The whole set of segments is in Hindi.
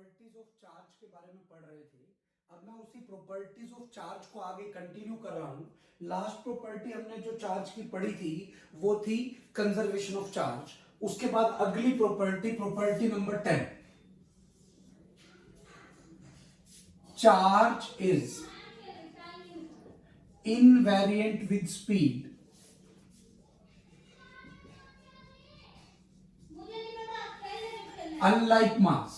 प्रॉपर्टीज ऑफ चार्ज के बारे में पढ़ रहे थे। अब मैं उसी प्रॉपर्टीज ऑफ चार्ज को आगे कंटिन्यू कर रहा हूं। लास्ट प्रॉपर्टी हमने जो चार्ज की पढ़ी थी वो थी कंजर्वेशन ऑफ चार्ज। उसके बाद अगली property number 10, charge is invariant with speed unlike mass.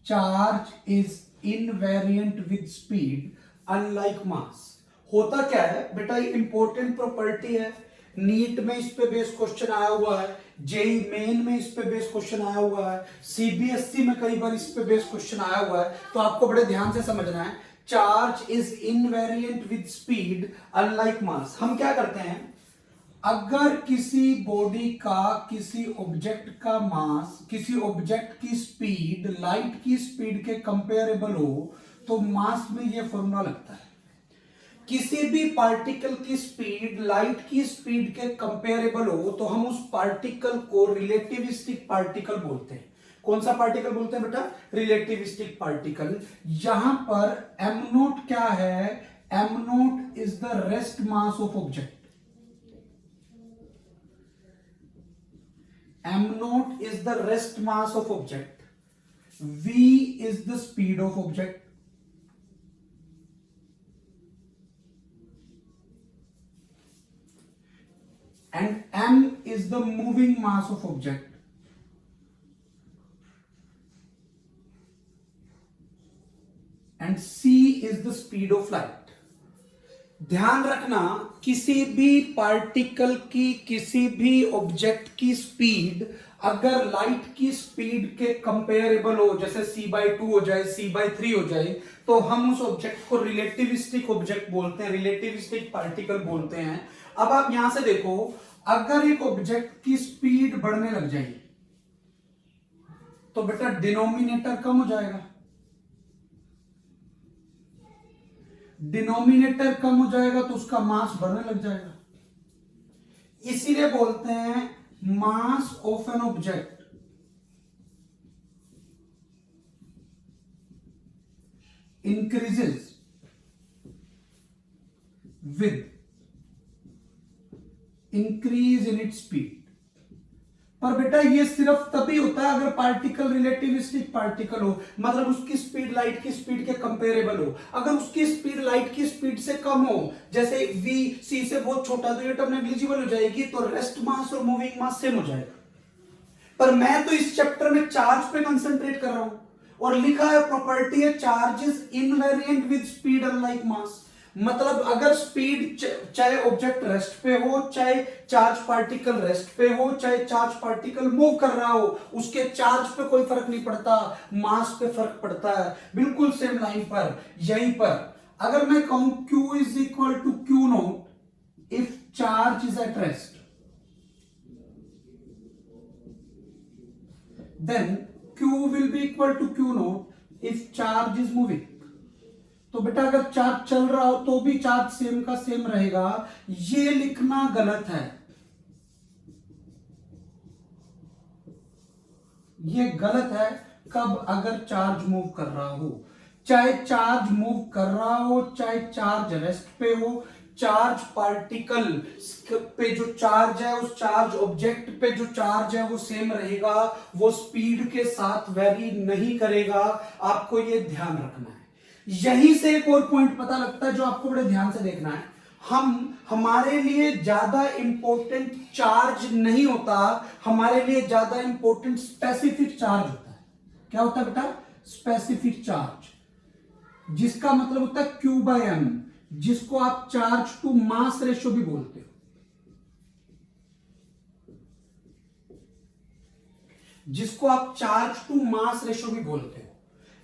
Charge is invariant with speed unlike mass. होता क्या है बेटा, ये इंपॉर्टेंट प्रॉपर्टी है। नीट में इस पे बेस क्वेश्चन आया हुआ है, जेई मेन में इस पे बेस क्वेश्चन आया हुआ है, सीबीएसई में कई बार इस पे बेस क्वेश्चन आया हुआ है। तो आपको बड़े ध्यान से समझना है। Charge is invariant with speed unlike mass. हम क्या करते हैं, अगर किसी बॉडी का किसी ऑब्जेक्ट का मास किसी ऑब्जेक्ट की स्पीड लाइट की स्पीड के कंपेरेबल हो तो मास में यह फॉर्मूला लगता है। किसी भी पार्टिकल की स्पीड लाइट की स्पीड के कंपेरेबल हो तो हम उस पार्टिकल को रिलेटिविस्टिक पार्टिकल बोलते हैं। कौन सा पार्टिकल बोलते हैं बेटा? Relativistic particle. यहां पर एम नोट क्या है? M naught is the rest mass of object. m naught is the rest mass of object, v is the speed of object, and m is the moving mass of object, and c is the speed of light. ध्यान रखना, किसी भी पार्टिकल की किसी भी ऑब्जेक्ट की स्पीड अगर लाइट की स्पीड के कंपेरेबल हो, जैसे c/2 हो जाए, c/3 हो जाए, तो हम उस ऑब्जेक्ट को रिलेटिविस्टिक ऑब्जेक्ट बोलते हैं, रिलेटिविस्टिक पार्टिकल बोलते हैं। अब आप यहां से देखो, अगर एक ऑब्जेक्ट की स्पीड बढ़ने लग जाए तो बेटा डिनोमिनेटर कम हो जाएगा। डिनोमिनेटर कम हो जाएगा तो उसका मास बढ़ने लग जाएगा। इसीलिए बोलते हैं mass of an object increases with increase in its speed. पर बेटा ये सिर्फ तभी होता है अगर पार्टिकल रिलेटिविस्टिक पार्टिकल हो, मतलब उसकी स्पीड लाइट की स्पीड के कंपेरेबल हो। अगर उसकी स्पीड लाइट की स्पीड से कम हो, जैसे v c से बहुत छोटा, तो ये टर्म नेग्लिजिबल हो जाएगी, तो रेस्ट मास और मूविंग मास सेम हो जाएगा। पर मैं तो इस चैप्टर में चार्ज पे कंसंट्रेट कर रहा हूं और लिखा है प्रॉपर्टी है charge is invariant with speed unlike mass. मतलब अगर स्पीड चाहे ऑब्जेक्ट रेस्ट पे हो, चाहे चार्ज पार्टिकल रेस्ट पे हो, चाहे चार्ज पार्टिकल मूव कर रहा हो, उसके चार्ज पे कोई फर्क नहीं पड़ता, मास पे फर्क पड़ता है। बिल्कुल सेम लाइन पर, यहीं पर अगर मैं कहूं Q is equal to Q naught if charge is at rest, then Q will be equal to Q naught if charge is moving. तो बेटा अगर चार्ज चल रहा हो तो भी चार्ज सेम का सेम रहेगा। ये लिखना गलत है, ये गलत है। कब? अगर चार्ज मूव कर रहा हो, चाहे चार्ज मूव कर रहा हो, चाहे चार्ज रेस्ट पे हो, चार्ज पार्टिकल पे जो चार्ज है, उस चार्ज ऑब्जेक्ट पे जो चार्ज है वो सेम रहेगा, वो स्पीड के साथ वेरी नहीं करेगा। आपको ये ध्यान रखना है। यहीं से एक और पॉइंट पता लगता है जो आपको बड़े ध्यान से देखना है। हमारे लिए ज्यादा इंपॉर्टेंट चार्ज नहीं होता, हमारे लिए ज्यादा इंपॉर्टेंट स्पेसिफिक चार्ज होता है। क्या होता है बेटा? स्पेसिफिक चार्ज, जिसका मतलब होता है Q/m, जिसको आप चार्ज टू मास रेशियो भी बोलते हो। जिसको आप चार्ज टू मास रेशियो भी बोलते हो।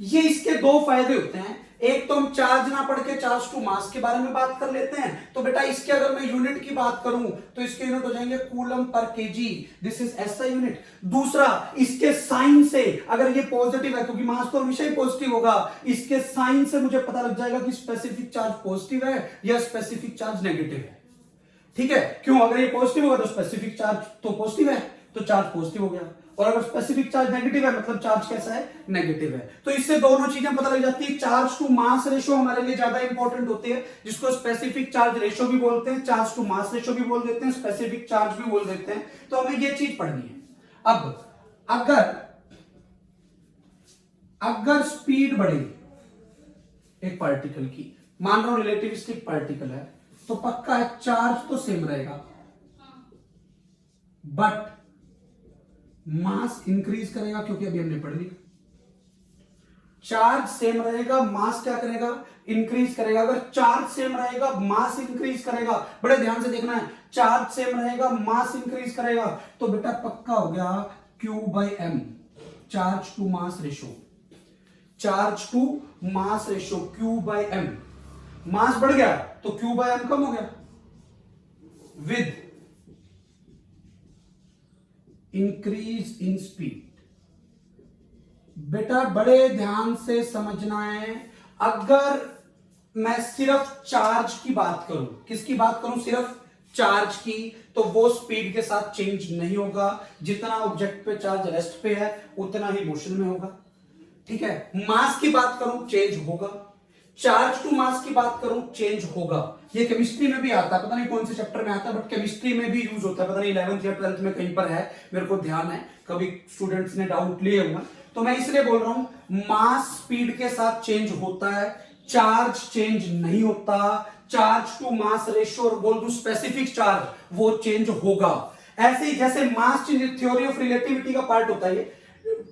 ये इसके दो फायदे होते हैं। एक तो हम चार्ज ना पढ़ के चार्ज टू मास के बारे में बात कर लेते हैं, तो बेटा इसके अगर मैं यूनिट की बात करूं तो इसके यूनिट हो जाएंगे coulomb per KG, this is SI unit. दूसरा, इसके साइन से अगर ये पॉजिटिव है, क्योंकि मास तो हमेशा ही पॉजिटिव होगा, इसके साइन से मुझे पता लग जाएगा कि स्पेसिफिक चार्ज पॉजिटिव है या स्पेसिफिक चार्ज नेगेटिव है। ठीक है? क्यों? अगर ये पॉजिटिव होगा तो स्पेसिफिक चार्ज तो पॉजिटिव है, तो चार्ज पॉजिटिव हो गया, और अगर स्पेसिफिक चार्ज नेगेटिव है मतलब चार्ज कैसा है, नेगेटिव है। तो इससे दोनों चीजें पता लग जाती है। चार्ज टू मास रेशो हमारे लिए ज्यादा इंपॉर्टेंट होती है, जिसको स्पेसिफिक चार्ज रेशो भी बोलते हैं, चार्ज टू मास रेशो भी बोल देते हैं, स्पेसिफिक चार्ज भी बोल देते हैं। तो हमें ये चीज पढ़नी है। अब अगर स्पीड बढ़े एक पार्टिकल की, मान लो रिलेटिविस्टिक पार्टिकल है, तो पक्का है चार्ज तो सेम रहेगा, बट मास इंक्रीज करेगा, क्योंकि अभी हमने पढ़ लिया। चार्ज सेम रहेगा, मास क्या करेगा, इंक्रीज करेगा। अगर चार्ज सेम रहेगा, मास इंक्रीज करेगा, बड़े ध्यान से देखना है, चार्ज सेम रहेगा, मास इंक्रीज करेगा, तो बेटा पक्का हो गया Q/m, charge to mass ratio, charge to mass ratio Q/m। Mass बढ़ गया तो Q/m कम हो गया, विद इंक्रीज इन स्पीड। बेटा बड़े ध्यान से समझना है, अगर मैं सिर्फ चार्ज की बात करूं, किसकी बात करूं, सिर्फ चार्ज की, तो वो स्पीड के साथ चेंज नहीं होगा। जितना ऑब्जेक्ट पे चार्ज रेस्ट पे है उतना ही मोशन में होगा, ठीक है। मास की बात करूं चेंज होगा, चार्ज टू मास की बात करूं चेंज होगा। ये केमिस्ट्री में भी आता है, पता नहीं कौन से चैप्टर में आता है, बट केमिस्ट्री में भी यूज होता है, पता नहीं 11th या 12th में कहीं पर है, मेरे को ध्यान है, कभी स्टूडेंट्स ने डाउट लिए हुए। तो मैं इसलिए बोल रहा हूं मास स्पीड के साथ चेंज होता है, चार्ज चेंज नहीं होता। चार्ज टू मास रेशो और बोल दूं स्पेसिफिक चार्ज वो चेंज होगा। ऐसे ही जैसे mass change theory of relativity का पार्ट होता है,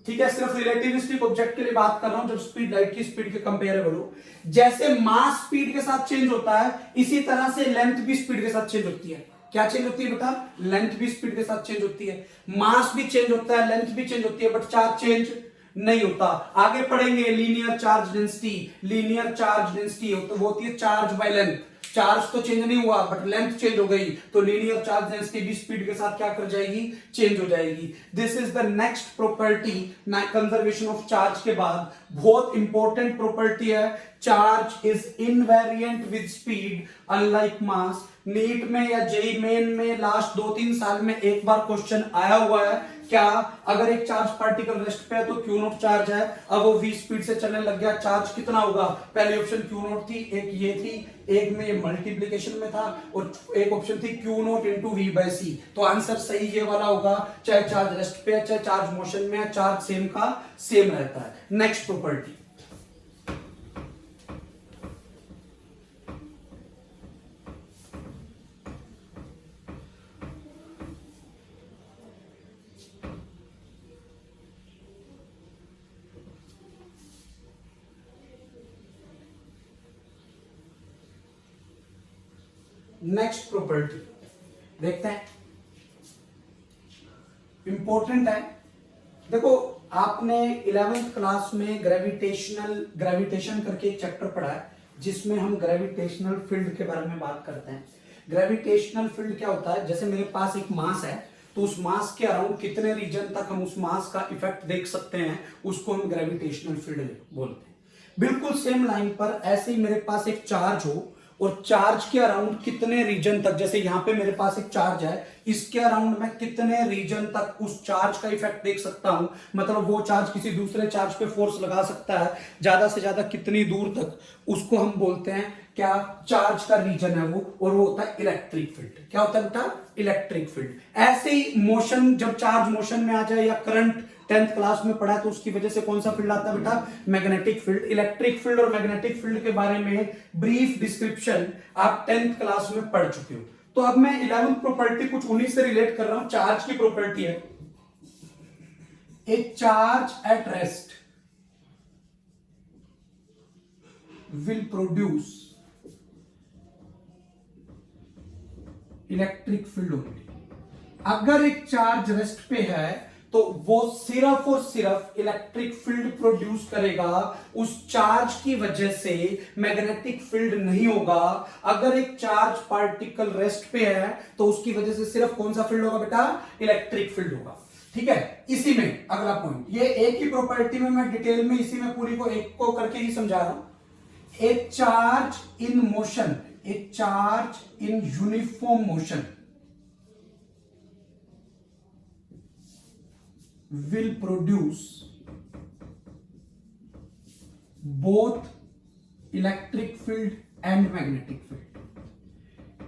ठीक है, सिर्फ रिलेटिविस्टिक ऑब्जेक्ट के लिए बात कर रहा हूं, जब स्पीड लाइट की स्पीड के कंपेरेबल हो। जैसे मास स्पीड के साथ चेंज होता है, इसी तरह से लेंथ भी स्पीड के साथ चेंज होती है। क्या चेंज होती है बेटा, लेंथ भी स्पीड के साथ चेंज होती है, मास भी चेंज होता है, लेंथ भी चेंज होती है, बट चार्ज चेंज नहीं होता। आगे पढ़ेंगे linear charge density, linear charge density वो होती है चार्ज बाय लेंथ। चार्ज तो चेंज नहीं हुआ बट लेंथ चेंज हो गई, तो लीनियर चार्ज डेंसिटी भी स्पीड के साथ क्या कर जाएगी, चेंज हो जाएगी। This is the next property conservation of charge के बाद, बहुत इंपॉर्टेंट प्रॉपर्टी है। Charge is invariant with speed unlike mass. NEET में या जेई मेन में लास्ट 2-3 साल में एक बार क्वेश्चन आया हुआ है, क्या अगर एक चार्ज पार्टिकल रेस्ट पे है तो क्यू नॉट चार्ज है, अब वो v स्पीड से चलने लग गया, चार्ज कितना होगा। पहली ऑप्शन क्यू नॉट थी, एक ये थी, एक में ये मल्टीप्लीकेशन में था, और एक ऑप्शन थी क्यू नॉट इंटू v/c। तो आंसर सही ये वाला होगा, चाहे चार्ज रेस्ट पे है चाहे चार्ज मोशन में है, चार्ज सेम का सेम रहता है। नेक्स्ट प्रॉपर्टी, नेक्स्ट प्रॉपर्टी देखते हैं, इंपॉर्टेंट है। देखो आपने 11th क्लास में ग्रेविटेशन करके एक चैप्टर पढ़ा है, जिसमें हम ग्रेविटेशनल फील्ड के बारे में बात करते हैं। ग्रेविटेशनल फील्ड क्या होता है, जैसे मेरे पास एक मास है, तो उस मास के अराउंड कितने रीजन तक हम उस मास का इफेक्ट देख सकते हैं, उसको हम ग्रेविटेशनल फील्ड बोलते हैं। बिल्कुल सेम लाइन पर ऐसे ही मेरे पास एक चार्ज हो, और चार्ज के अराउंड कितने रीजन तक, जैसे यहां पे मेरे पास एक चार्ज है, इसके अराउंड मैं कितने रीजन तक उस चार्ज का इफेक्ट देख सकता हूं, मतलब वो चार्ज किसी दूसरे चार्ज पे फोर्स लगा सकता है, ज्यादा से ज्यादा कितनी दूर तक, उसको हम बोलते हैं क्या, चार्ज का रीजन है वो, और वो होता है इलेक्ट्रिक फील्ड। क्या होता है बेटा, इलेक्ट्रिक फील्ड। ऐसे ही मोशन, जब चार्ज मोशन में आ जाए, या करंट 10th क्लास में पढ़ा तो उसकी वजह से कौन सा फील्ड आता है बेटा, मैग्नेटिक फील्ड। इलेक्ट्रिक फील्ड और मैग्नेटिक फील्ड के बारे में ब्रीफ डिस्क्रिप्शन आप 10th क्लास में पढ़ चुके हो। तो अब मैं 11th प्रॉपर्टी कुछ उन्हीं से रिलेट कर रहा हूं, चार्ज की प्रॉपर्टी है। ए charge at rest will produce electric field only. अगर एक चार्ज रेस्ट पे है तो वो सिर्फ और सिर्फ इलेक्ट्रिक फील्ड प्रोड्यूस करेगा, उस चार्ज की वजह से मैग्नेटिक फील्ड नहीं होगा। अगर एक चार्ज पार्टिकल रेस्ट पे है तो उसकी वजह से सिर्फ कौन सा फील्ड होगा बेटा, इलेक्ट्रिक फील्ड होगा। ठीक है, इसी में अगला पॉइंट, ये एक ही प्रॉपर्टी में मैं डिटेल में इसी में पूरी को एक को करके ही समझा रहा हूं। ए charge in motion, A charge in uniform motion will produce both electric field and magnetic field.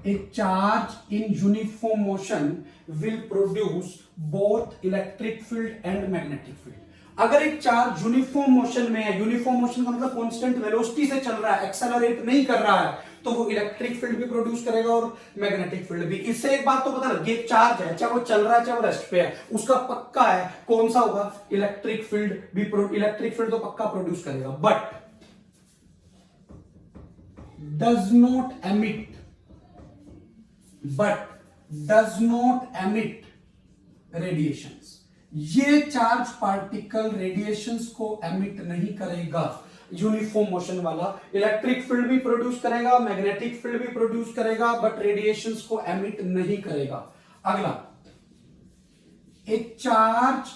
A charge in uniform motion will produce both electric field and magnetic field. अगर एक चार्ज यूनिफॉर्म मोशन में है, यूनिफॉर्म मोशन का मतलब कांस्टेंट वेलोसिटी से चल रहा है, एक्सेलरेट नहीं कर रहा है, तो वो इलेक्ट्रिक फील्ड भी प्रोड्यूस करेगा और मैग्नेटिक फील्ड भी। इससे एक बात तो पता लग गई, चार्ज है चाहे वो चल रहा है चाहे वो रेस्ट पे है, उसका पक्का है कौन सा होगा, इलेक्ट्रिक फील्ड भी। इलेक्ट्रिक फील्ड तो पक्का प्रोड्यूस करेगा, but does not emit radiations. ये चार्ज पार्टिकल रेडिएशंस को एमिट नहीं करेगा। यूनिफॉर्म मोशन वाला इलेक्ट्रिक फील्ड भी प्रोड्यूस करेगा, मैग्नेटिक फील्ड भी प्रोड्यूस करेगा, बट रेडिएशंस को एमिट नहीं करेगा। अगला, एक चार्ज,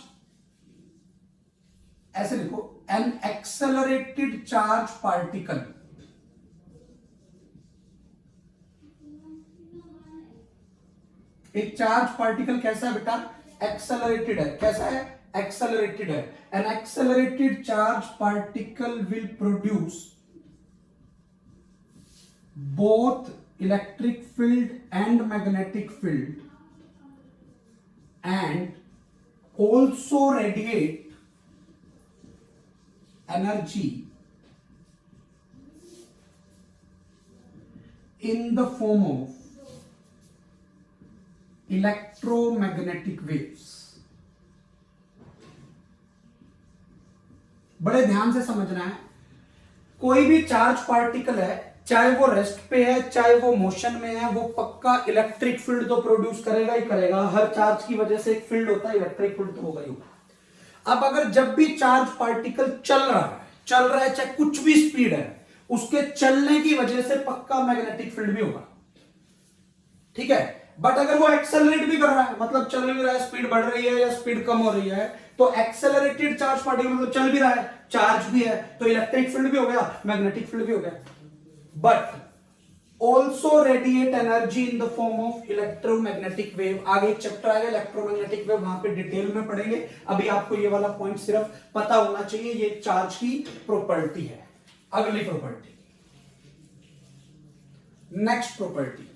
ऐसे लिखो, एन एक्सेलरेटेड चार्ज पार्टिकल एक चार्ज पार्टिकल कैसा है बेटा, एक्सेलरेटेड है। कैसा है, एक्सेलरेटेड है। N accelerated charge particle will produce both electric field and magnetic field and also radiate energy in the form of electromagnetic waves. बड़े ध्यान से समझना है, कोई भी चार्ज पार्टिकल है, चाहे वो रेस्ट पे है चाहे वो मोशन में है, वो पक्का इलेक्ट्रिक फील्ड तो प्रोड्यूस करेगा ही करेगा। हर चार्ज की वजह से एक फील्ड होता है, इलेक्ट्रिक फील्ड तो होगा ही होगा। अब अगर जब भी चार्ज पार्टिकल चल रहा है चाहे कुछ भी स्पीड है, उसके चलने की वजह से पक्का मैग्नेटिक फील्ड भी होगा, ठीक है। बट अगर वो एक्सेलरेट भी कर रहा है, मतलब चल भी रहा है, स्पीड बढ़ रही है या स्पीड कम हो रही है, तो एक्सेलरेटेड चार्ज पार्टिकल मतलब चल भी रहा है, चार्ज भी है, तो इलेक्ट्रिक फील्ड भी हो गया, मैग्नेटिक फील्ड भी हो गया। But also radiate energy in the form of electromagnetic wave. आगे एक चैप्टर आएगा इलेक्ट्रोमैग्नेटिक वेव, वहां पे डिटेल में पढ़ेंगे। अभी आपको ये वाला पॉइंट सिर्फ पता होना चाहिए, ये चार्ज की प्रॉपर्टी है। अगली property, next property,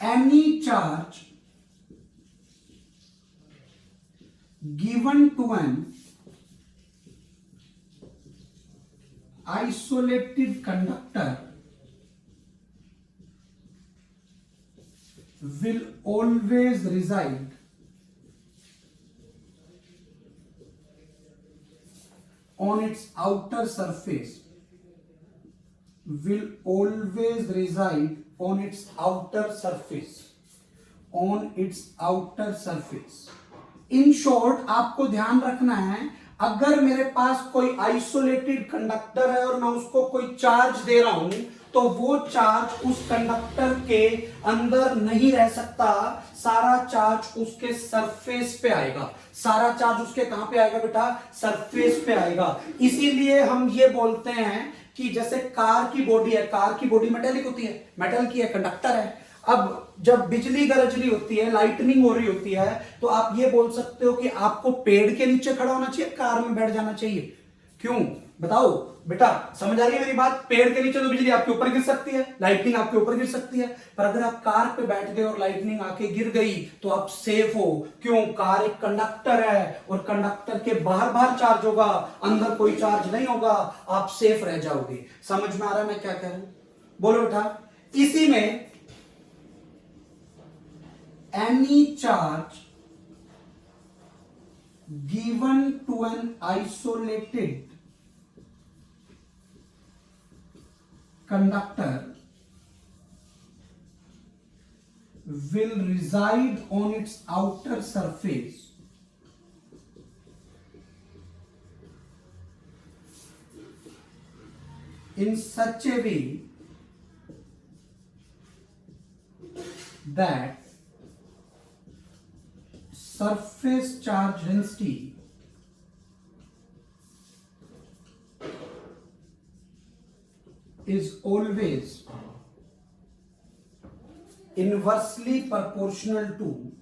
any charge given to an isolated conductor will always reside on its outer surface, will always reside on its outer surface, on its outer surface। In short, आपको ध्यान रखना है, अगर मेरे पास कोई आइसोलेटेड कंडक्टर है और मैं उसको कोई चार्ज दे रहा हूं, तो वो चार्ज उस कंडक्टर के अंदर नहीं रह सकता, सारा चार्ज उसके सरफेस पे आएगा। सारा चार्ज उसके कहां पे आएगा बेटा, सरफेस पे आएगा। इसीलिए हम ये बोलते हैं कि जैसे कार की बॉडी है, कार की बॉडी मेटेलिक होती है, मेटल की है, कंडक्टर है। अब जब बिजली गरज रही होती है, लाइटनिंग हो रही होती है, तो आप ये बोल सकते हो कि आपको पेड़ के नीचे खड़ा होना चाहिए, कार में बैठ जाना चाहिए। क्यों बताओ बेटा, समझ आ रही है मेरी बात? पेड़ के नीचे तो बिजली आपके ऊपर गिर सकती है, लाइटनिंग आपके ऊपर गिर सकती है, पर अगर आप कार पे बैठ गए और लाइटनिंग आके गिर गई तो आप सेफ हो। क्यों? कार एक कंडक्टर है और कंडक्टर के बाहर बाहर चार्ज होगा, अंदर कोई चार्ज नहीं होगा, आप सेफ रह जाओगे। समझ में आ रहा है मैं क्या कह रहा हूं? बोलो बेटा। इसी में any charge given to an isolated conductor will reside on its outer surface in such a way that surface charge density is always inversely proportional to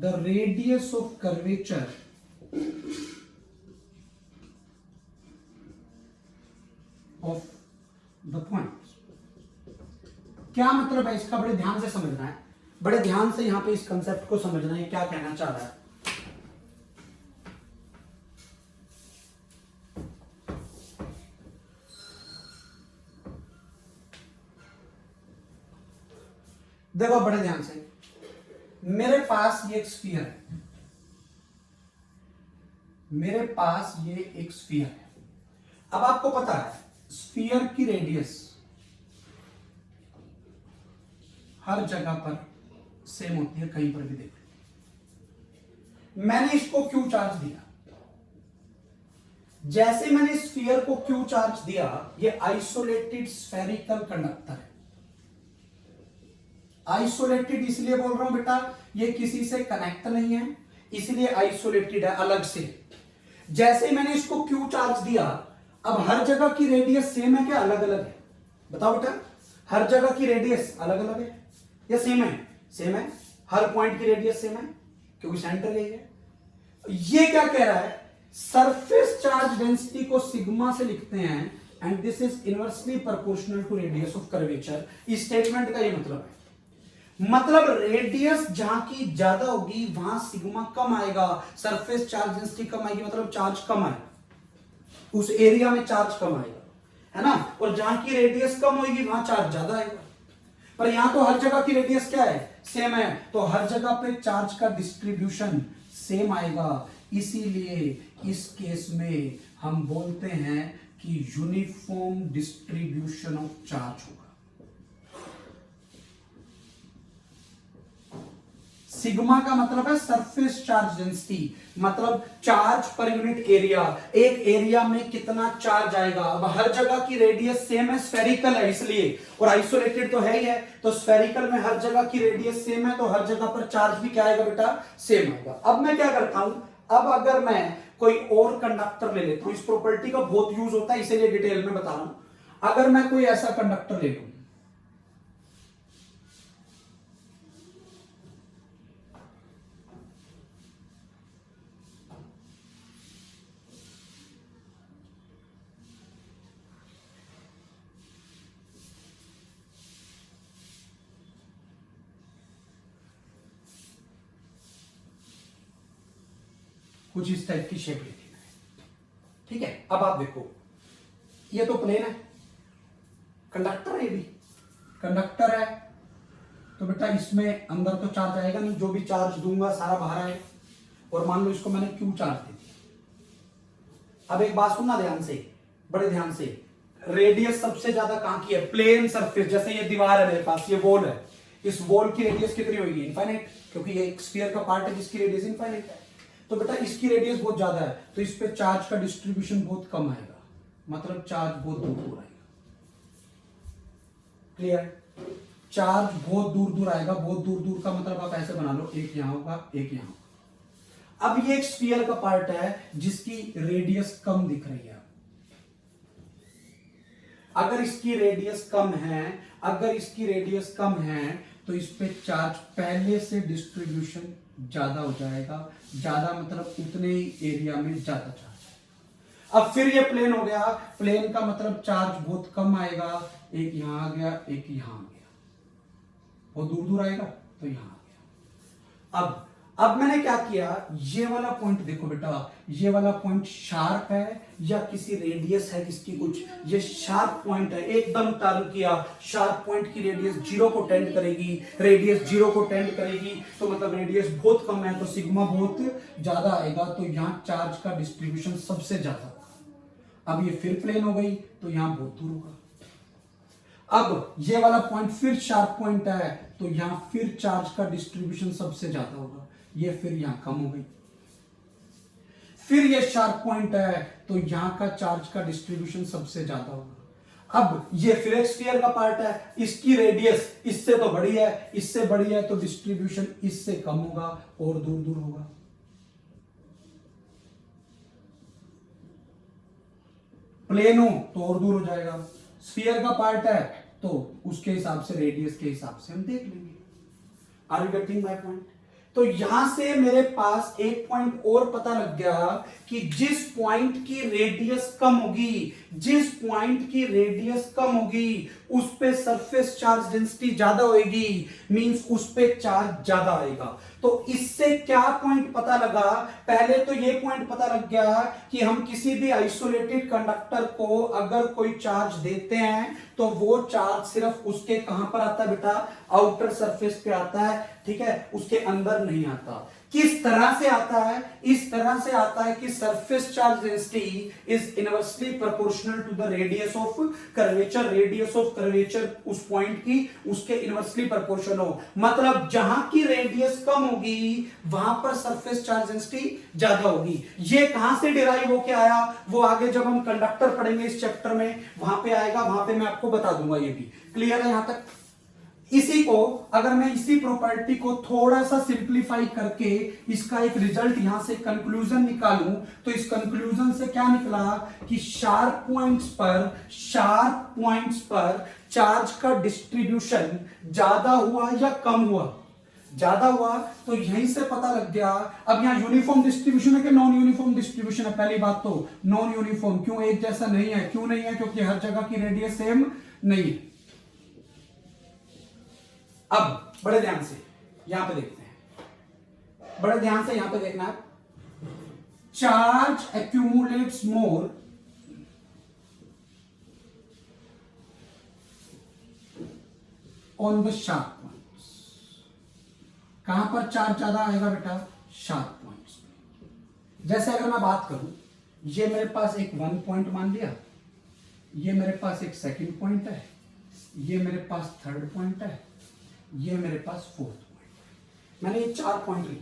the radius of curvature of the point. क्या मतलब है इसका, बड़े ध्यान से समझना है, बड़े ध्यान से यहां पे इस कंसेप्ट को समझना है, क्या कहना चाह रहा है। देखो बड़े ध्यान से, मेरे पास ये एक स्फीयर है, मेरे पास ये एक स्फीयर है। अब आपको पता है स्फीयर की रेडियस हर जगह पर सेम होती है, कहीं पर भी देख लो। मैंने इसको क्यू चार्ज दिया, जैसे मैंने स्फीयर को क्यू चार्ज दिया, ये आइसोलेटेड स्फेरिकल कंडक्टर है। आइसोलेटेड इसलिए बोल रहा हूं बेटा, ये किसी से कनेक्ट नहीं है, इसलिए आइसोलेटेड है, अलग से। जैसे मैंने इसको क्यू चार्ज दिया, अब हर जगह की रेडियस सेम है क्या अलग अलग है? बताओ बेटा, हर जगह की रेडियस अलग अलग है या सेम है? सेम है। हर पॉइंट की रेडियस सेम है क्योंकि सेंटर यही है। ये क्या कह रहा है, सरफेस चार्ज डेंसिटी को सिग्मा से लिखते हैं and this is inversely proportional to radius of curvature. इस स्टेटमेंट का ये मतलब है, मतलब रेडियस जहां की ज्यादा होगी वहां सिग्मा कम आएगा, सरफेस चार्ज डेंसिटी कम आएगी, मतलब चार्ज कम आएगा, उस एरिया में चार्ज कम आएगा, है ना। और जहां की रेडियस कम होगी वहां चार्ज ज्यादा आएगा। पर यहां तो हर जगह की रेडियस क्या है, सेम है, तो हर जगह पे चार्ज का डिस्ट्रीब्यूशन सेम आएगा। इसीलिए इस केस में हम बोलते हैं कि यूनिफॉर्म डिस्ट्रीब्यूशन ऑफ चार्ज होगा। सिग्मा का मतलब है सरफेस चार्ज डेंसिटी, मतलब चार्ज पर यूनिट एरिया, एक एरिया में कितना चार्ज आएगा। अब हर जगह की रेडियस सेम है, स्फेरिकल है इसलिए, और आइसोलेटेड तो है ही है, तो स्फेरिकल में हर जगह की रेडियस सेम है, तो हर जगह पर चार्ज भी क्या आएगा बेटा, सेम आएगा। अब मैं क्या करता हूं, अब अगर मैं कोई और कंडक्टर ले लेता हूं, इस प्रॉपर्टी का बहुत यूज होता है इसीलिए डिटेल में बता रहा हूं। अगर मैं कोई ऐसा कंडक्टर ले लूं, कुछ इस टाइप की शेप लेती है, ठीक है। अब आप देखो, ये तो प्लेन है, कंडक्टर है, ये भी कंडक्टर है, तो बेटा इसमें अंदर तो चार्ज आएगा नहीं, जो भी चार्ज दूंगा सारा बाहर आएगा। और मान लो इसको मैंने क्यू चार्ज दे दिया। अब एक बात सुनना ध्यान से, बड़े ध्यान से, रेडियस सबसे ज्यादा कहां की है, प्लेन सरफेस। जैसे ये दीवार है मेरे पास, ये वॉल है, इस वॉल की रेडियस कितनी होगी, इनफाइनाइट, क्योंकि ये एक स्फीयर का पार्ट है जिसकी रेडियस इनफाइनाइट है। तो बेटा इसकी रेडियस बहुत ज्यादा है, तो इस पे चार्ज का डिस्ट्रीब्यूशन बहुत कम आएगा, मतलब चार्ज बहुत दूर दूर आएगा। क्लियर, चार्ज बहुत दूर दूर आएगा, बहुत दूर दूर का मतलब आप ऐसे बना लो, एक यहां होगा, एक यहां होगा। अब ये एक स्फीयर का पार्ट है जिसकी रेडियस कम दिख रही है। अगर इसकी रेडियस कम है, अगर इसकी रेडियस कम है, तो इस पे चार्ज पहले से डिस्ट्रीब्यूशन ज्यादा हो जाएगा, ज्यादा मतलब उतने ही एरिया में ज्यादा चार्ज। अब फिर ये प्लेन हो गया, प्लेन का मतलब चार्ज बहुत कम आएगा, एक यहां आ गया, एक यहां आ गया, बहुत दूर दूर आएगा, तो यहां आ गया। अब मैंने क्या किया, ये वाला पॉइंट देखो बेटा, ये वाला पॉइंट शार्प है या किसी रेडियस है किसकी कुछ, ये शार्प पॉइंट है, एकदम टर्न किया, शार्प पॉइंट की रेडियस 0 को टेंड करेगी, रेडियस 0 को टेंड करेगी, तो मतलब रेडियस बहुत कम है, तो सिग्मा बहुत ज्यादा आएगा, तो यहां चार्ज का डिस्ट्रीब्यूशन सबसे ज्यादा होगा। अब ये फिर प्लेन हो गई, तो यहां बहुत दूर होगा। अब ये वाला पॉइंट फिर शार्प पॉइंट है, तो यहां फिर चार्ज का डिस्ट्रीब्यूशन सबसे ज्यादा होगा, ये फिर यहां कम हो गई। फिर ये शार्प पॉइंट है, तो यहां का चार्ज का डिस्ट्रीब्यूशन सबसे ज्यादा होगा। अब ये फिर एक स्फीयर का पार्ट है, इसकी रेडियस इससे तो बड़ी है, इससे बड़ी है, तो डिस्ट्रीब्यूशन इससे कम होगा और दूर दूर होगा। प्लेन हो तो और दूर हो जाएगा, स्फीयर का पार्ट है तो उसके हिसाब से, रेडियस के हिसाब से हम देख लेंगे। Are you getting my point? तो यहां से मेरे पास एक पॉइंट और पता लग गया कि जिस पॉइंट की रेडियस कम होगी, जिस पॉइंट की रेडियस कम होगी उस पे सरफेस चार्ज डेंसिटी ज्यादा होगी, मींस उस पे चार्ज ज्यादा आएगा। तो इससे क्या पॉइंट पता लगा, पहले तो ये पॉइंट पता लग गया कि हम किसी भी आइसोलेटेड कंडक्टर को अगर कोई चार्ज देते हैं तो वो चार्ज सिर्फ उसके कहां पर आता है बेटा, आउटर सरफेस पे आता है, ठीक है, उसके अंदर नहीं आता। किस तरह से आता है, इस तरह से आता है कि surface charge density is inversely proportional to the radius of curvature, radius of curvature उस पॉइंट की उसके इनवर्सली प्रोपोर्शनल हो, मतलब जहां की रेडियस कम होगी वहां पर सरफेस चार्ज डेंसिटी ज्यादा होगी। ये कहां से डिराइव होके आया वो आगे जब हम कंडक्टर पढ़ेंगे इस चैप्टर में वहां पे आएगा, वहां पे मैं आपको बता दूंगा। ये भी क्लियर है यहां तक? इसी को अगर मैं इसी प्रॉपर्टी को थोड़ा सा सिंप्लीफाई करके इसका एक रिजल्ट यहां से कंक्लूजन निकालूं तो इस कंक्लूजन से क्या निकला कि शार्प पॉइंट्स पर चार्ज का डिस्ट्रीब्यूशन ज्यादा हुआ या कम हुआ, ज्यादा हुआ। तो यहीं से पता लग गया। अब यहां यूनिफॉर्म डिस्ट्रीब्यूशन है कि नॉन यूनिफॉर्म डिस्ट्रीब्यूशन है? पहली बात तो नॉन यूनिफॉर्म, क्यों एक जैसा नहीं है? क्यों नहीं है? क्योंकि हर जगह की रेडियस सेम नहीं है। अब बड़े ध्यान से यहां पे देखते हैं, बड़े ध्यान से यहां पे देखना है। Charge accumulates more on the sharp points. कहां पर चार्ज ज्यादा आएगा बेटा? Sharp points. जैसे अगर मैं बात करूं, ये मेरे पास एक 1 पॉइंट मान लिया, ये मेरे पास एक सेकंड पॉइंट है, ये मेरे पास थर्ड पॉइंट है, ये मेरे पास फोर्थ पॉइंट। मैंने ये 4 पॉइंट लिए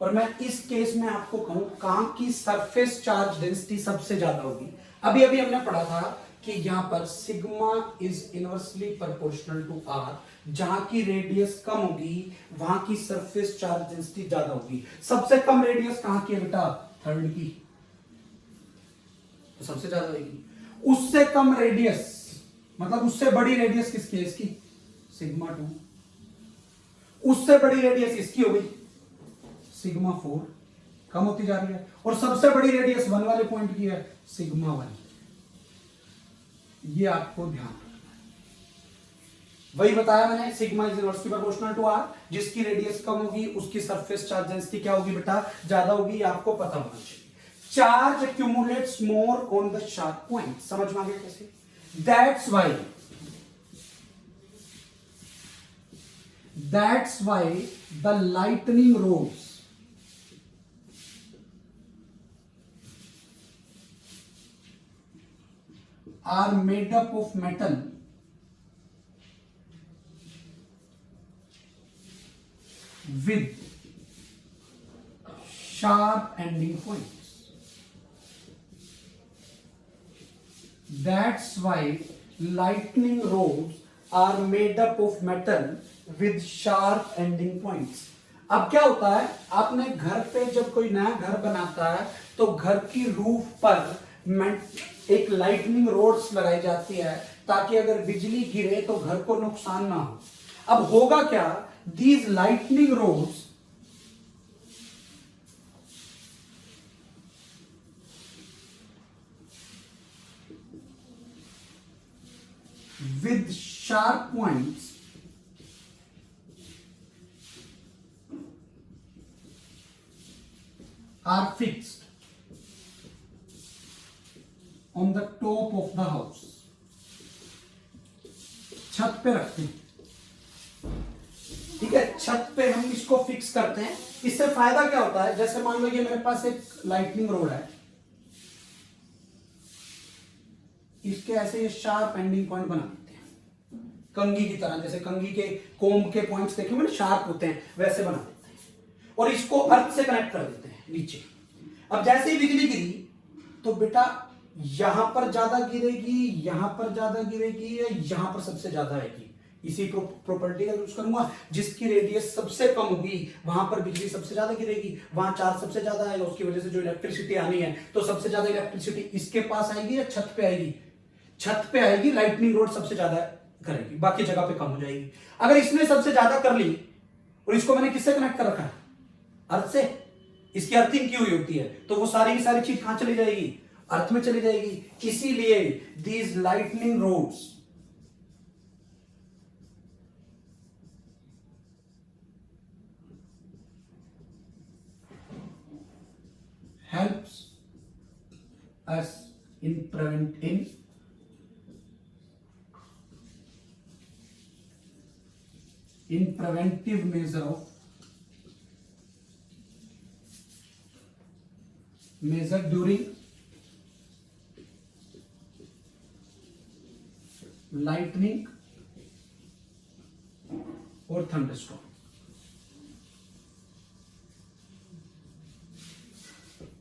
और मैं इस केस में आपको कहूं कहां की सरफेस चार्ज डेंसिटी सबसे ज्यादा होगी। अभी अभी हमने पढ़ा था कि यहां पर sigma is inversely proportional to R, जहां की रेडियस कम होगी वहां की सरफेस चार्ज डेंसिटी ज्यादा होगी। सबसे कम रेडियस कहां की है बेटा? थर्ड की, तो सबसे ज्यादा होगी। उससे कम रेडियस मतलब उससे बड़ी रेडियस किसकी है? इसकी, सिग्मा 2। उससे बड़ी रेडियस इसकी हो गई सिग्मा 4, कम होती जा रही है। और सबसे बड़ी रेडियस 1 वाले पॉइंट की है सिग्मा 1। ये आपको ध्यान रखना है, वही बताया मैंने, sigma is inversely proportional to R, जिसकी रेडियस कम होगी उसकी सरफेस चार्ज डेंसिटी क्या होगी बेटा? ज्यादा होगी। आपको पता होना चाहिए। Charge accumulates more on the sharp point, समझ में आ गया कैसे? That's why the lightning rods are made up of metal with sharp ending points. That's why lightning rods are made up of metal with sharp ending points. अब क्या होता है, आपने घर पे जब कोई नया घर बनाता है तो घर की रूफ पर एक लाइटनिंग रोड्स लगाई जाती है ताकि अगर बिजली गिरे तो घर को नुकसान ना हो। अब होगा क्या, these lightning rods with sharp points are fixed on the top of the house. छत पे रखते हैं, ठीक है, छत पे हम इसको फिक्स करते हैं। इससे फायदा क्या होता है, जैसे मान लो ये मेरे पास एक लाइटनिंग रोड है, इसके ऐसे ये शार्प एंडिंग पॉइंट बना देते हैं कंघी की तरह, जैसे कंघी के कोम के पॉइंट्स देखे मैंने शार्प होते हैं वैसे बना देते हैं और इसको अर्थ से कनेक्ट कर देते हैं नीचे। अब जैसे ही बिजली गिरी तो बेटा यहां पर ज्यादा गिरेगी, यहां पर ज्यादा गिरेगी या यहां पर सबसे ज्यादा आएगी। इसी प्रॉपर्टी का यूज करूंगा, जिसकी रेडियस सबसे कम होगी वहां पर बिजली सबसे ज्यादा गिरेगी, वहां चार्ज सबसे ज्यादा आएगा, उसकी वजह से जो इलेक्ट्रिसिटी आनी है तो सबसे ज्यादा इलेक्ट्रिसिटी इसके पास आएगी या छत पे आएगी? छत पे आएगी, लाइटनिंग रोड सबसे ज्यादा करेगी, बाकी जगह पे कम हो जाएगी। अगर इसने सबसे ज्यादा कर ली और इसको मैंने किससे कनेक्ट कर रखा है, अर्थ से। इसकी अर्थिंग की हुई होती है, तो वो सारी की सारी चीज कहां चली जाएगी, अर्थ में चली जाएगी। इसीलिए these lightning rods helps us in preventive measure during lightning और thunderstorm।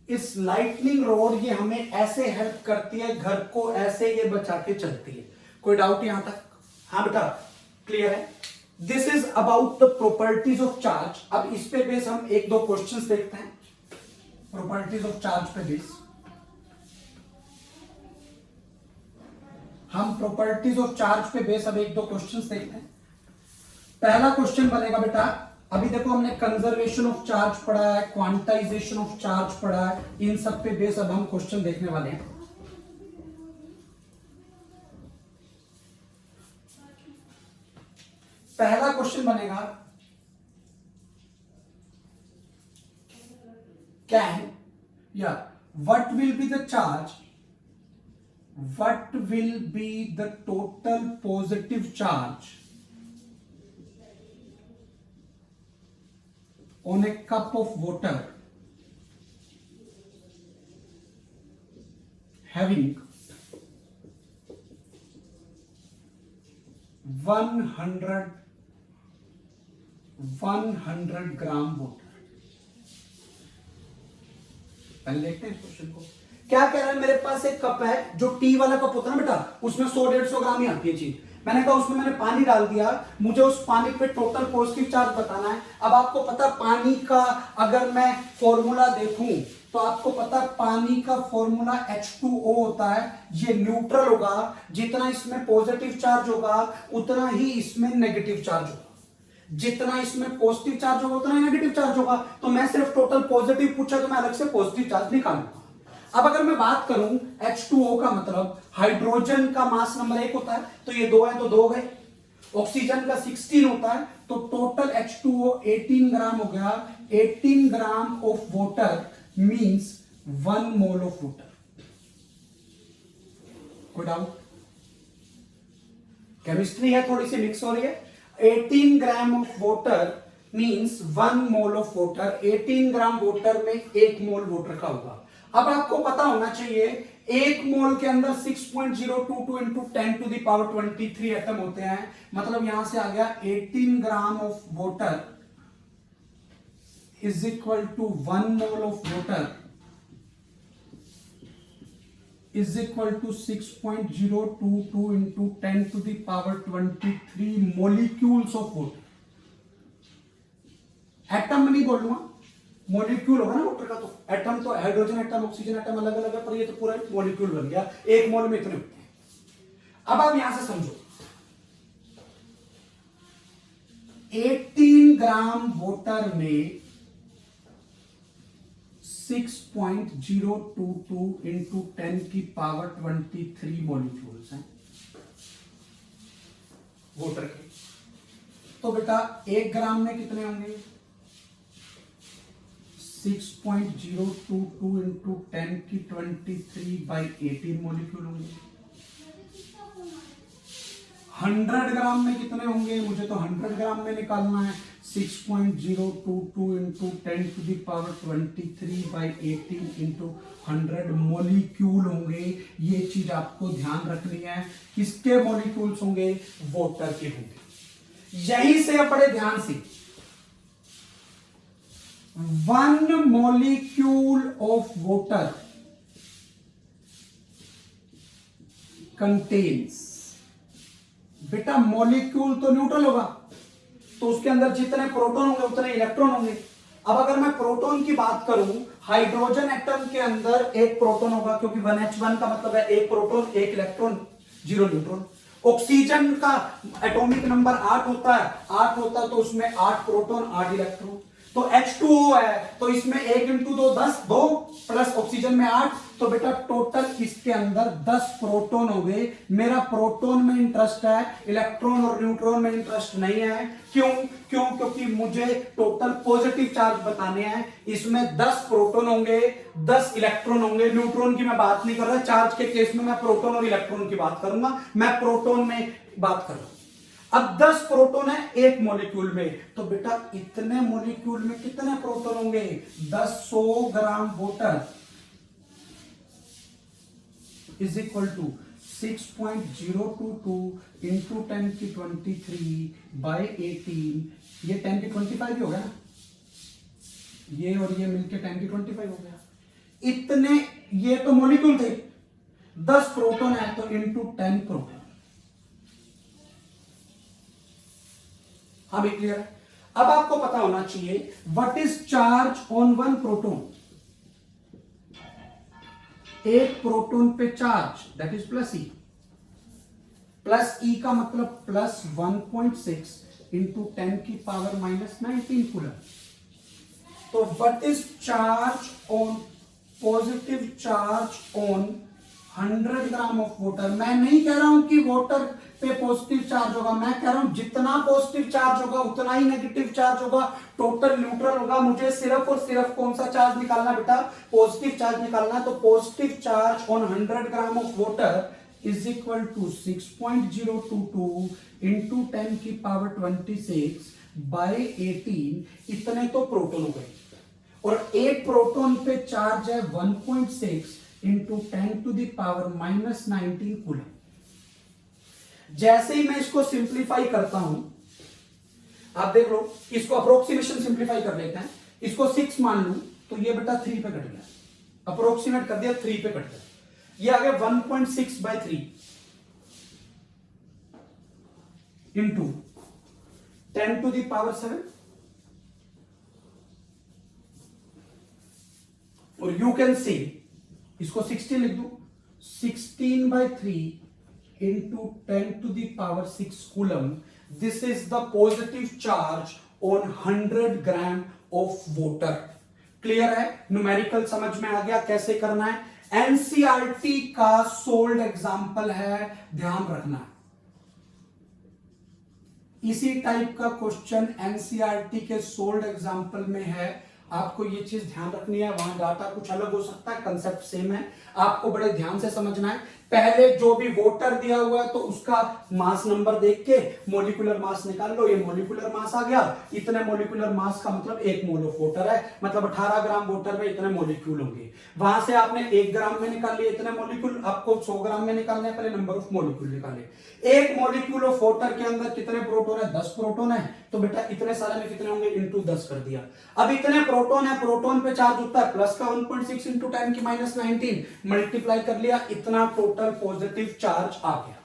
इस लाइटनिंग रोड ये हमें ऐसे हेल्प करती है, घर को ऐसे ये बचा के चलती है। कोई डाउट यहां तक? हाँ बेटा, क्लियर है। This is about the properties of charge. अब इस पे बेस हम एक दो क्वेश्चंस देखते हैं, प्रॉपर्टीज ऑफ चार्ज पे बेस। हम प्रॉपर्टीज ऑफ चार्ज पे बेस अब एक दो क्वेश्चंस देखते हैं। पहला क्वेश्चन बनेगा बेटा, अभी देखो हमने कंजर्वेशन ऑफ चार्ज पढ़ा है, क्वांटाइजेशन ऑफ चार्ज पढ़ा है, इन सब पे बेस अब हम क्वेश्चन देखने वाले हैं। पहला क्वेश्चन बनेगा, कैन या what will be the charge, what will be the total positive charge on a cup of water having 100 gram water. पहले देखते हैं इस क्वेश्चन को। क्या कह रहा है, मेरे पास एक कप है, जो टी वाला कप होता है ना बेटा, उसमें 100-150 ग्राम ही आती है चीज। मैंने कहा उसमें मैंने पानी डाल दिया, मुझे उस पानी पे टोटल पॉजिटिव चार्ज बताना है। अब आपको पता पानी का अगर मैं फॉर्मूला देखूं तो आपको पता पानी का फॉर्मूला H2O होता है। ये न्यूट्रल होगा, जितना इसमें पॉजिटिव चार्ज होगा उतना ही इसमें नेगेटिव चार्ज होगा, जितना इसमें पॉजिटिव चार्ज होगा उतना ही नेगेटिव चार्ज होगा। तो मैं सिर्फ टोटल पॉजिटिव पूछा तो मैं अलग से पॉजिटिव चार्ज निकालूंगा। अब अगर मैं बात करूं H2O का मतलब हाइड्रोजन का मास नंबर 1 होता है, तो ये 2 है तो 2 गए। ऑक्सीजन का 16 होता है, तो टोटल H2O 18 ग्राम हो गया। 18 gram of water means 1 mole of water. कोई डाउट? केमिस्ट्री है, थोड़ी सी मिक्स हो रही है। 18 gram of water means 1 mole of water. 18 gram water में 1 मोल वाटर का होगा। अब आपको पता होना चाहिए 1 मोल के अंदर 6.022 into 10 to the power 23 atom होते हैं। मतलब यहां से आ गया 18 gram of water is equal to 1 mole of water is equal to 6.022 into 10 to the power 23 molecules of water. Atom नहीं बोलूंगा, मॉलिक्यूल होगा ना वाटर का। तो एटम तो हाइड्रोजन एटम, ऑक्सीजन एटम अलग अलग है, पर ये तो पूरा मॉलिक्यूल बन गया। 1 मोल में इतने होते हैं। अब आप यहां से समझो, 18 ग्राम वाटर में 6.022 इंटू 10 की पावर 23 मॉलिक्यूल्स हैं वाटर के। तो बेटा 1 ग्राम में कितने होंगे? 6.022 इंटू 10 की 23/18 मॉलिक्यूल होंगे। 100 ग्राम में कितने होंगे? मुझे तो 100 ग्राम में निकालना है। 6.022 into 10 to the power 23/18 into 100 molecule होंगे। ये चीज आपको ध्यान रखनी है। किसके मॉलिक्यूल्स होंगे? वाटर के होंगे। यहीं से बड़े ध्यान से, 1 molecule of water contains, बेटा मॉलिक्यूल तो न्यूट्रल होगा, तो उसके अंदर जितने प्रोटॉन होंगे उतने इलेक्ट्रॉन होंगे। अब अगर मैं प्रोटॉन की बात करूं, हाइड्रोजन एटम के अंदर 1 प्रोटॉन होगा, क्योंकि 1H1 का मतलब है 1 प्रोटॉन 1 इलेक्ट्रॉन 0 न्यूट्रॉन। ऑक्सीजन का एटॉमिक नंबर 8 होता है, 8 होता है तो उसमें 8 प्रोटॉन 8 इलेक्ट्रॉन। तो H2O है तो इसमें 1 इंटू 2 10, 2 प्लस ऑक्सीजन में 8, तो बेटा टोटल इसके अंदर 10 प्रोटॉन हो गए। मेरा प्रोटॉन में इंटरेस्ट है, इलेक्ट्रॉन और न्यूट्रॉन में इंटरेस्ट नहीं है। क्योंकि मुझे टोटल पॉजिटिव चार्ज बताने हैं। इसमें 10 प्रोटॉन होंगे, 10 इलेक्ट्रॉन होंगे। न्यूट्रॉन की मैं बात नहीं कर रहा, चार्ज के केस में मैं प्रोटॉन और इलेक्ट्रॉन की बात करूंगा, मैं प्रोटॉन में बात कर रहा हूं। अब 10 प्रोटॉन है एक मॉलिक्यूल में, तो बेटा इतने मॉलिक्यूल में कितने प्रोटॉन होंगे? 100 gram water is equal to 6.022 into 10 की 23 बाई 18। ये 10 की 25 ही हो गया ना, ये और ये मिलके 10 की 25 हो गया। इतने ये तो मॉलिक्यूल थे, 10 प्रोटॉन है तो इंटू 10 प्रोटॉन। हाँ भी क्लियर है। अब आपको पता होना चाहिए what is charge on one proton. एक प्रोटॉन पे charge that is plus E. Plus E का मतलब प्लस 1.6 इंटू 10 की पावर माइनस 19 कूलम। तो what is charge on, positive charge on 100 gram of water. मैं नहीं कह रहा हूं कि वाटर पे पॉजिटिव चार्ज होगा, मैं कह रहा हूं जितना पॉजिटिव चार्ज होगा उतना ही नेगेटिव चार्ज होगा, टोटल न्यूट्रल होगा। मुझे सिर्फ और सिर्फ कौन सा चार्ज निकालना बेटा? पॉजिटिव चार्ज निकालना है। तो positive charge on 100 gram of water is equal to 6.022 into 10 की पावर 26 बाई 18। इतने तो प्रोटॉन हो गए, और एक प्रोटॉन पे चार्ज है 1.6 into 10 to the power minus 19 coulomb. जैसे ही मैं इसको सिंप्लीफाई करता हूं, आप देख लो, इसको अप्रोक्सीमेशन सिंप्लीफाई कर लेते हैं। इसको 6 मान लूं तो ये बेटा 3 पे कट गया, अप्रोक्सीमेट कर दिया 3 पे कट गया, ये आ गया 1.6 by 3 into 10 to the power 7, और यू कैन सी इसको 16 लिख दू, 16 by 3 into 10 to the power 6 coulomb. This is the positive charge on 100 gram of water. Clear है? न्यूमेरिकल समझ में आ गया कैसे करना है? एनसीईआरटी का सोल्ड एग्जांपल है, ध्यान रखना। इसी टाइप का क्वेश्चन एनसीईआरटी के सोल्ड एग्जांपल में है। आपको ये चीज ध्यान रखनी है, वहां डाटा कुछ अलग हो सकता है, कंसेप्ट सेम है, आपको बड़े ध्यान से समझना है। पहले जो भी वाटर दिया हुआ है तो उसका मास नंबर देख के मॉलिक्यूलर मास निकाल लो। ये मॉलिक्यूलर मास आ गया, इतने मॉलिक्यूलर मास का मतलब 1 मोल ऑफ वाटर है, मतलब 18 ग्राम वाटर में इतने मॉलिक्यूल होंगे। वहां से आपने 1 ग्राम में निकाल लिए इतने मॉलिक्यूल, आपको 100 ग्राम में निकालने हैं, पहले नंबर ऑफ मॉलिक्यूल निकाले। 1 मॉलिक्यूल ऑफ वाटर के अंदर कितने प्रोटॉन है? 10 प्रोटॉन है, तो बेटा इतने सारे में कितने होंगे? इंटू 10 कर दिया। अब इतने प्रोटॉन है, प्रोटॉन पे चार्ज होता है प्लस का 1.6 इंटू 10 की माइनस 19, मल्टीप्लाई कर लिया, इतना टोटल पॉजिटिव चार्ज आ गया।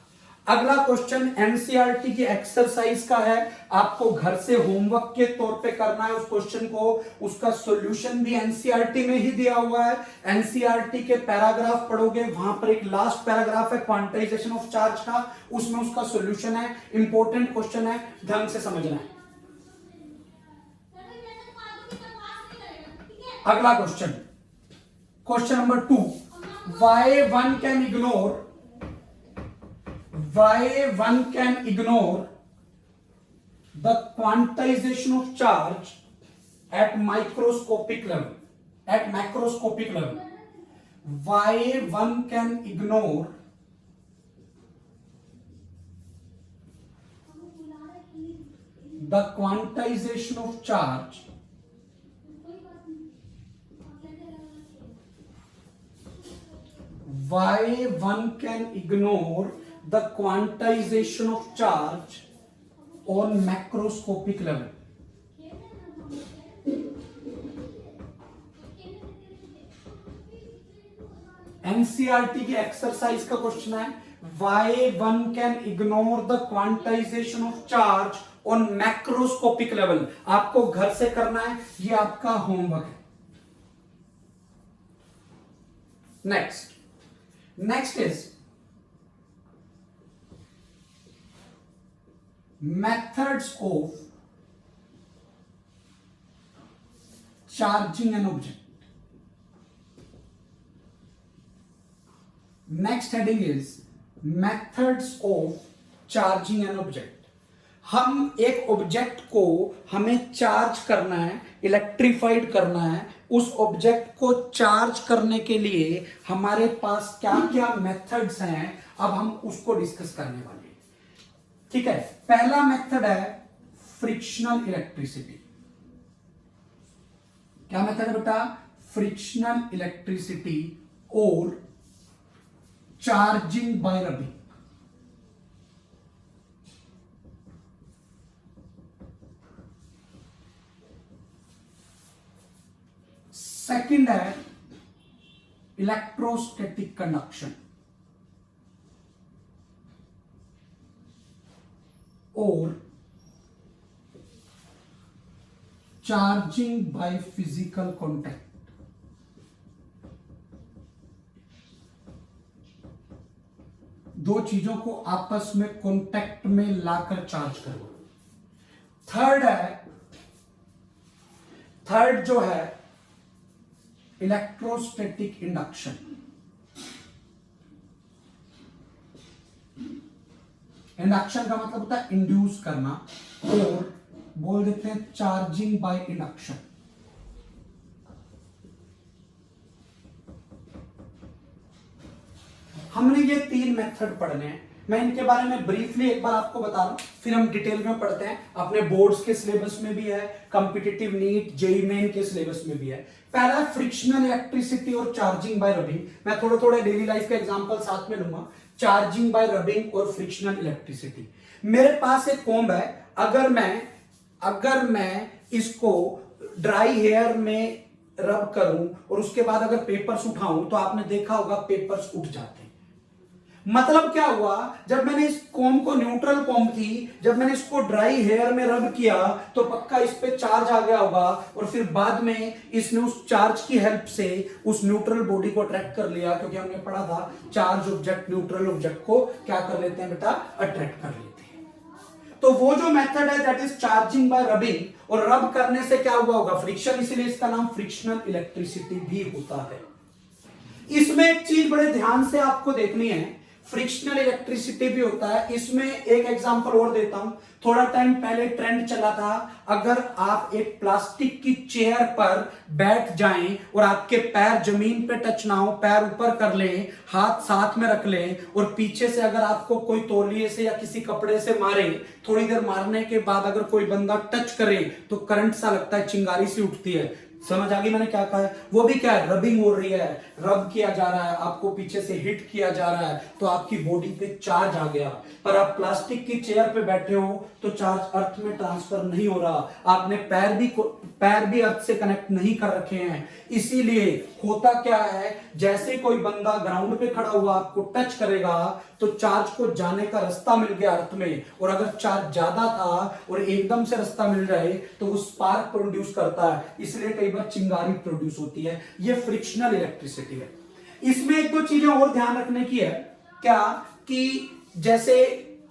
अगला क्वेश्चन एनसीईआरटी की एक्सरसाइज का है, आपको घर से होमवर्क के तौर पे करना है उस क्वेश्चन को। उसका सॉल्यूशन भी एनसीईआरटी में ही दिया हुआ है। एनसीईआरटी के पैराग्राफ पढ़ोगे, वहां पर एक लास्ट पैराग्राफ है क्वांटाइजेशन ऑफ चार्ज का, उसमें उसका सॉल्यूशन है। इंपॉर्टेंट क्वेश्चन है, ढंग से समझना है। अगला question, question number 2, why one can ignore the quantization of charge at macroscopic level? Why one can ignore the quantization of charge the quantization of charge on macroscopic level? NCERT की एक्सरसाइज का क्वेश्चन है, why one can ignore the quantization of charge on macroscopic level? आपको घर से करना है, ये आपका होमवर्क है। Next is methods of charging an object. Next heading is methods of charging an object. हम एक ऑब्जेक्ट को हमें चार्ज करना है, इलेक्ट्रीफाइड करना है। उस ऑब्जेक्ट को चार्ज करने के लिए हमारे पास क्या क्या मेथड्स हैं, अब हम उसको डिस्कस करने वाले हैं। ठीक है, पहला मेथड है फ्रिक्शनल इलेक्ट्रिसिटी। क्या मेथड है बेटा? फ्रिक्शनल इलेक्ट्रिसिटी और चार्जिंग बाय रबिंग। सेकंड है इलेक्ट्रोस्टैटिक कंडक्शन और चार्जिंग बाय फिजिकल कांटेक्ट। दो चीजों को आपस में कांटेक्ट में लाकर चार्ज करो। थर्ड जो है इलेक्ट्रोस्टैटिक इंडक्शन। इंडक्शन का मतलब होता है इंड्यूस करना, और बोल देते हैं चार्जिंग बाय इंडक्शन। हमने ये तीन मेथड पढ़ने हैं। मैं इनके बारे में ब्रीफली एक बार आपको बता रहा हूं, फिर हम डिटेल में पढ़ते हैं। अपने बोर्ड्स के सिलेबस में भी है, कॉम्पिटिटिव नीट जेईई मेन के सिलेबस में भी है। पहला फ्रिक्शनल इलेक्ट्रिसिटी और चार्जिंग बाय रबिंग। मैं थोड़े थोड़े डेली लाइफ के एग्जांपल साथ में लूंगा। चार्जिंग बाय रबिंग और फ्रिक्शनल इलेक्ट्रिसिटी। मेरे पास एक कॉम्ब है, अगर मैं इसको ड्राई हेयर में रब करूं और उसके बाद अगर पेपर्स उठाऊं तो आपने देखा होगा पेपर्स उठ जाते हैं। मतलब क्या हुआ, जब मैंने इस कॉम्ब को, न्यूट्रल कॉम्ब थी, जब मैंने इसको ड्राई हेयर में रब किया तो पक्का इस पे चार्ज आ गया होगा, और फिर बाद में इसने उस चार्ज की हेल्प से उस न्यूट्रल बॉडी को अट्रैक्ट कर लिया। क्योंकि हमने पढ़ा था चार्ज ऑब्जेक्ट न्यूट्रल ऑब्जेक्ट को क्या कर लेते हैं बेटा? अट्रैक्ट कर लेते हैं। तो वो जो मेथड है that is charging by rubbing, और रब करने से क्या हुआ होगा? फ्रिक्शन, इसलिए इसका नाम फ्रिक्शनल इलेक्ट्रिसिटी भी होता है। इसमें एक चीज बड़े ध्यान से आपको देखनी है, फ्रिक्शनल इलेक्ट्रिसिटी भी होता है। इसमें एक एग्जांपल और देता हूं। थोड़ा टाइम पहले ट्रेंड चला था, अगर आप एक प्लास्टिक की चेयर पर बैठ जाएं और आपके पैर जमीन पे टच ना हो, पैर ऊपर कर लें, हाथ साथ में रख लें, और पीछे से अगर आपको कोई तौलिए से या किसी कपड़े से मारे, थोड़ी देर मारने के बाद अगर कोई बंदा टच करे तो करंट सा लगता है, चिंगारी सी उठती है। समझ आ गई मैंने क्या कहा है? वो भी क्या है? रबिंग हो रही है, रब किया जा रहा है, आपको पीछे से हिट किया जा रहा है, तो आपकी बॉडी पे चार्ज आ गया। पर आप प्लास्टिक की चेयर पे बैठे हो तो चार्ज अर्थ में ट्रांसफर नहीं हो रहा। आपने पैर भी अर्थ से कनेक्ट नहीं कर रखे हैं। इसीलिए होता क्या है, जैसे कोई बंदा ग्राउंड पे खड़ा हुआ आपको टच करेगा तो चार्ज को जाने का रास्ता मिल गया अर्थ में, और अगर चार्ज ज्यादा था और एकदम से रास्ता मिल जाए तो वो स्पार्क प्रोड्यूस करता है, इसलिए कई बार चिंगारी प्रोड्यूस होती है। ये फ्रिक्शनल इलेक्ट्रिसिटी है। इसमें एक दो चीजें और ध्यान रखने की है। क्या कि जैसे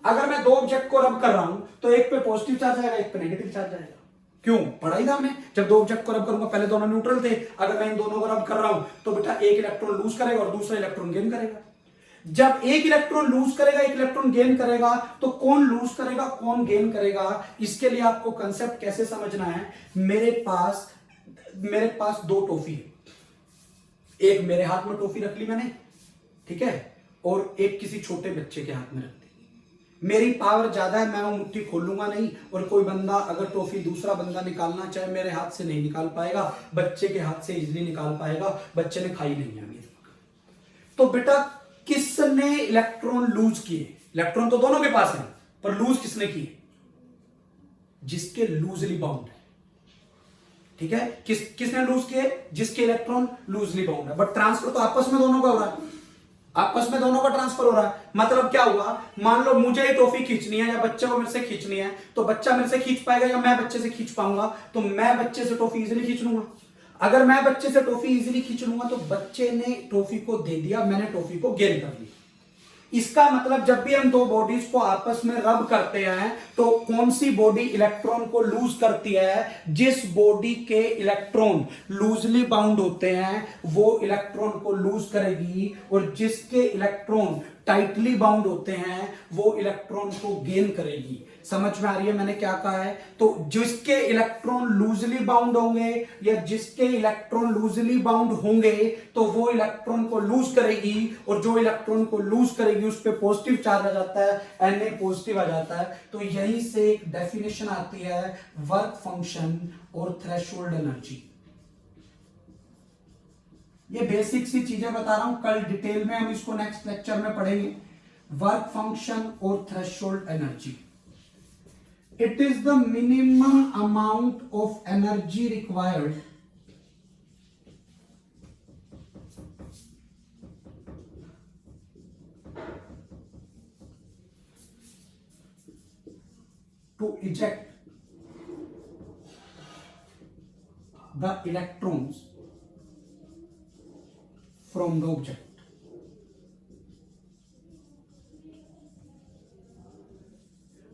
अगर मैं दो ऑब्जेक्ट को रब कर रहा हूं तो एक पे पॉजिटिव चार्ज आएगा, एक पे नेगेटिव चार्ज आएगा। क्यों? पढ़ा ही था हमने, जब दो ऑब्जेक्ट को रब करूंगा, पहले दोनों न्यूट्रल थे, अगर मैं इन दोनों को रब कर रहा हूं तो बेटा एक इलेक्ट्रॉन लूज करेगा और दूसरा इलेक्ट्रॉन गेन करेगा। जब एक इलेक्ट्रॉन लूज करेगा, एक इलेक्ट्रॉन गेन करेगा, तो कौन लूज करेगा, कौन गेन करेगा? इसके लिए आपको कंसेप्ट कैसे समझना है। मेरे पास दो टॉफी है, एक मेरे हाथ में टॉफी रख ली मैंने, ठीक है, और एक किसी छोटे बच्चे के हाथ में रख दी। मेरी पावर ज्यादा है, मैं वो मुट्ठी खोलूंगा नहीं, और कोई बंदा अगर टॉफी दूसरा बंदा निकालना चाहे मेरे हाथ से नहीं निकाल पाएगा, बच्चे के हाथ से इजीली निकाल पाएगा। बच्चे ने खाई नहीं है अभी तक। तो बेटा किसने इलेक्ट्रॉन लूज किए? इलेक्ट्रॉन तो दोनों के पास है, पर लूज किसने किए? जिसके लूजली बाउंड है। ठीक है, किसने लूज किए? जिसके इलेक्ट्रॉन लूजली बाउंड है। बट ट्रांसफर तो आपस में दोनों का हो रहा है, आपस में दोनों का ट्रांसफर हो रहा है। मतलब क्या हुआ, मान लो मुझे ही टॉफी खींचनी है या बच्चे को मेरे से खींचनी है, तो बच्चा मेरे से खींच पाएगा या मैं बच्चे से खींच पाऊंगा? तो मैं बच्चे से टॉफी इजीली खींच लूंगा। अगर मैं बच्चे से टॉफी इजीली खींच लूंगा तो बच्चे ने टॉफी को दे दिया, मैंने टॉफी को गेन कर लिया। इसका मतलब जब भी हम दो बॉडीज को आपस में रब करते हैं तो कौन सी बॉडी इलेक्ट्रॉन को लूज करती है? जिस बॉडी के इलेक्ट्रॉन लूजली बाउंड होते हैं वो इलेक्ट्रॉन को लूज करेगी, और जिसके इलेक्ट्रॉन टाइटली बाउंड होते हैं वो इलेक्ट्रॉन को गेन करेगी। समझ में आ रही है मैंने क्या कहा है? तो जिसके इलेक्ट्रॉन लूजली बाउंड होंगे या जिसके इलेक्ट्रॉन लूजली बाउंड होंगे तो वो इलेक्ट्रॉन को लूज करेगी, और जो इलेक्ट्रॉन को लूज करेगी उस पर पॉजिटिव चार्ज आ जाता है, Na पॉजिटिव आ जाता है। तो यहीं से एक डेफिनेशन आती है वर्क फंक्शन और थ्रेशोल्ड एनर्जी। ये बेसिक सी चीजें बता रहा हूं, कल डिटेल में हम इसको नेक्स्ट लेक्चर में पढ़ेंगे। वर्क फंक्शन और threshold energy, it is the minimum amount of energy required to eject the electrons from the object।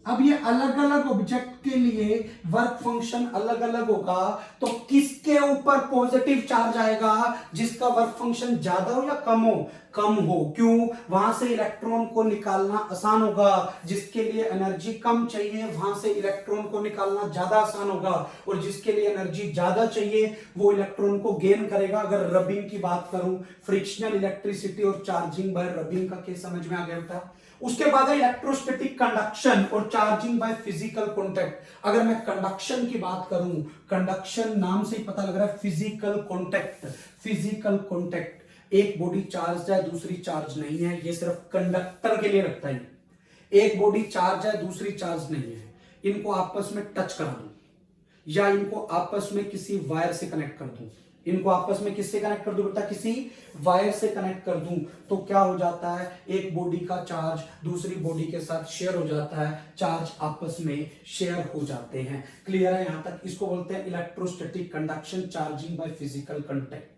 अब ये अलग अलग ऑब्जेक्ट के लिए वर्क फंक्शन अलग अलग होगा, तो किसके ऊपर पॉजिटिव चार्ज आएगा? जिसका वर्क फंक्शन ज्यादा हो या कम हो? कम हो। क्यों? वहां से इलेक्ट्रॉन को निकालना आसान होगा। जिसके लिए एनर्जी कम चाहिए वहां से इलेक्ट्रॉन को निकालना ज्यादा आसान होगा, और जिसके लिए एनर्जी ज्यादा चाहिए वो इलेक्ट्रॉन को गेन करेगा। अगर रबिंग की बात करूं, फ्रिक्शनल इलेक्ट्रिसिटी और चार्जिंग बाय रबिंग का केस समझ में आ गया था। उसके बाद है इलेक्ट्रोस्टैटिक कंडक्शन और चार्जिंग बाय फिजिकल कांटेक्ट। अगर मैं कंडक्शन की बात करूं, कंडक्शन नाम से ही पता लग रहा है फिजिकल कांटेक्ट। फिजिकल कांटेक्ट, एक बॉडी चार्ज है दूसरी चार्ज नहीं है, ये सिर्फ कंडक्टर के लिए रखता है। एक बॉडी चार्ज है दूसरी चार्ज नहीं है, इनको आपस में टच करा दूं या इनको आपस में किसी वायर से कनेक्ट कर दूं, इनको आपस में किससे कनेक्ट कर दूं बेटा? किसी वायर से कनेक्ट कर दूं तो क्या हो जाता है? एक बॉडी का चार्ज दूसरी बॉडी के साथ शेयर हो जाता है, चार्ज आपस में शेयर हो जाते हैं। क्लियर है यहां तक? इसको बोलते हैं electrostatic conduction, charging by physical contact.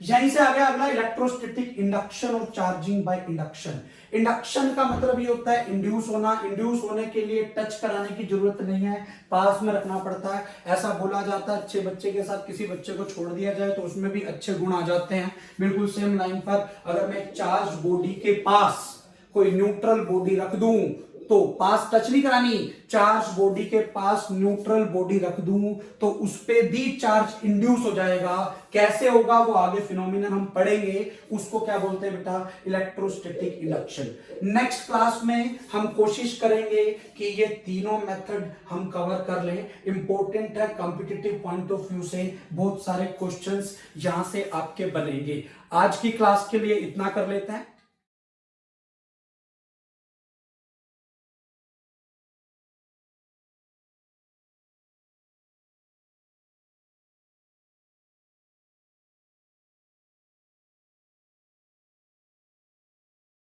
यहीं से आ गया अगला इलेक्ट्रोस्टैटिक इंडक्शन और चार्जिंग बाय इंडक्शन। इंडक्शन का मतलब ये होता है इंड्यूस होना। इंड्यूस होने के लिए टच कराने की जरूरत नहीं है, पास में रखना पड़ता है। ऐसा बोला जाता है अच्छे बच्चे के साथ किसी बच्चे को छोड़ दिया जाए तो उसमें भी अच्छे गुण आ जाते हैं। बिल्कुल सेम लाइन पर अगर मैं चार्ज बॉडी के पास कोई न्यूट्रल बॉडी रख दूं तो पास टच नहीं करानी, चार्ज बॉडी के पास न्यूट्रल बॉडी रख दूं तो उस पे भी चार्ज इंड्यूस हो जाएगा। कैसे होगा वो आगे फिनोमिनन हम पढ़ेंगे, उसको क्या बोलते हैं बेटा? Electrostatic induction. नेक्स्ट क्लास में हम कोशिश करेंगे कि ये तीनों मेथड हम कवर कर लें। इंपॉर्टेंट है, कॉम्पिटिटिव पॉइंट ऑफ व्यू से बहुत सारे क्वेश्चंस यहां से आपके बनेंगे। आज की क्लास के लिए इतना कर लेते हैं।